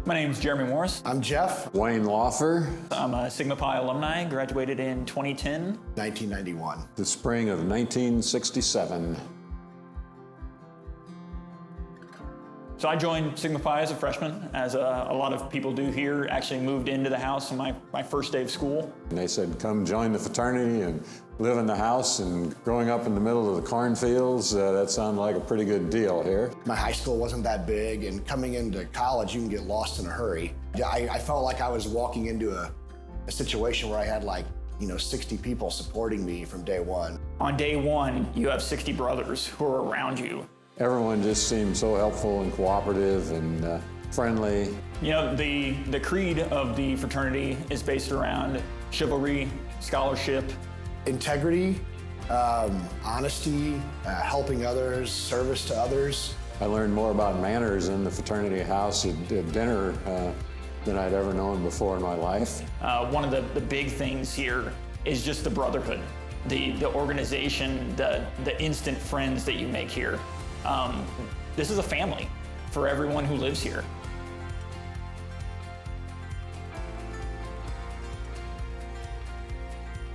My name is Jeremy Morris. I'm Jeff. Wayne Laufer. I'm a Sigma Pi Alumni, graduated in 2010. 1991. The spring of 1967. So I joined Sigma Pi as a freshman, as a lot of people do here. Actually moved into the house on my first day of school. And they said, come join the fraternity and live in the house. And growing up in the middle of the cornfields, that sounded like a pretty good deal here. My high school wasn't that big, and coming into college, you can get lost in a hurry. I felt like I was walking into a situation where I had 60 people supporting me from day one. On day one, you have 60 brothers who are around you. Everyone just seemed so helpful and cooperative and friendly. You know, the creed of the fraternity is based around chivalry, scholarship, integrity, honesty, helping others, service to others. I learned more about manners in the fraternity house at dinner than I'd ever known before in my life. One of the big things here is just the brotherhood, the organization, the instant friends that you make here. This is a family for everyone who lives here.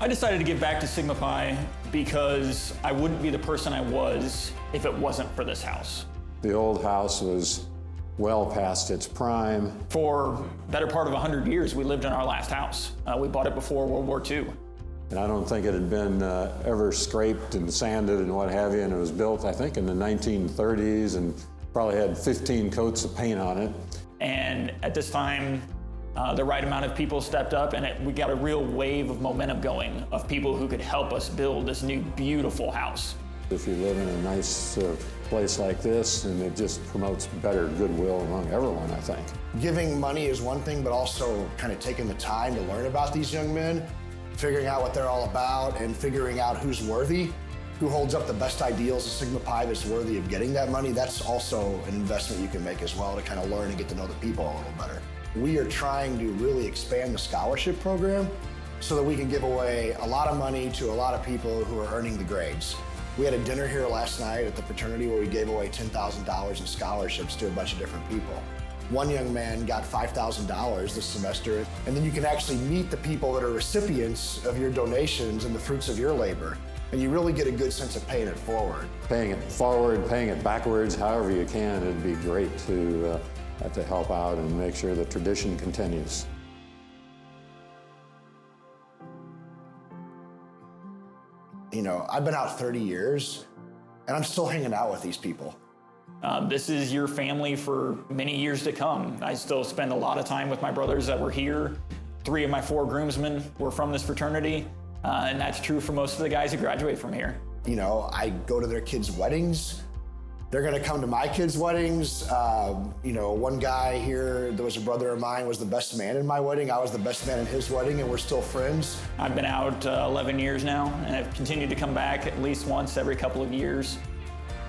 I decided to give back to Sigma Pi because I wouldn't be the person I was if it wasn't for this house. The old house was well past its prime. For the better part of 100 years, we lived in our last house. We bought it before World War II. And I don't think it had been ever scraped and sanded and what have you, and it was built, I think, in the 1930s and probably had 15 coats of paint on it. And at this time, the right amount of people stepped up, and we got a real wave of momentum going of people who could help us build this new, beautiful house. If you live in a nice place like this, and it just promotes better goodwill among everyone, I think. Giving money is one thing, but also kind of taking the time to learn about these young men, figuring out what they're all about, and figuring out who's worthy, who holds up the best ideals of Sigma Pi that's worthy of getting that money. That's also an investment you can make as well to kind of learn and get to know the people a little better. We are trying to really expand the scholarship program so that we can give away a lot of money to a lot of people who are earning the grades. We had a dinner here last night at the fraternity where we gave away $10,000 in scholarships to a bunch of different people. One young man got $5,000 this semester, and then you can actually meet the people that are recipients of your donations and the fruits of your labor. And you really get a good sense of paying it forward. Paying it forward, paying it backwards, however you can, it'd be great to help out and make sure the tradition continues. You know, I've been out 30 years, and I'm still hanging out with these people. This is your family for many years to come. I still spend a lot of time with my brothers that were here. 3 of my 4 groomsmen were from this fraternity, and that's true for most of the guys who graduate from here. You know, I go to their kids' weddings. They're gonna come to my kids' weddings. One guy here, there was a brother of mine, was the best man in my wedding. I was the best man in his wedding, and we're still friends. I've been out 11 years now, and I've continued to come back at least once every couple of years.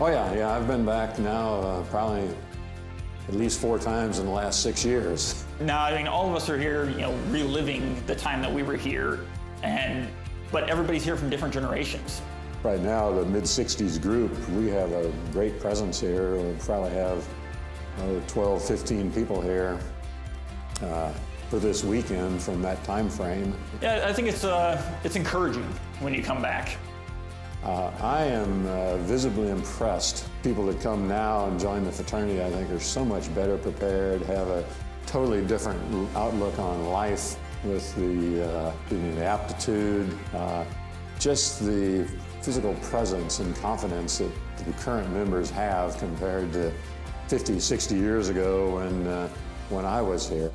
Oh yeah, I've been back now probably at least 4 times in the last 6 years. Now, I mean, all of us are here, reliving the time that we were here, but everybody's here from different generations. Right now, the mid-60s group, we have a great presence here. We probably have 12, 15 people here for this weekend from that time frame. Yeah, I think it's encouraging when you come back. I am visibly impressed. People that come now and join the fraternity, I think, are so much better prepared, have a totally different outlook on life with the aptitude, just the physical presence and confidence that the current members have compared to 50, 60 years ago when I was here.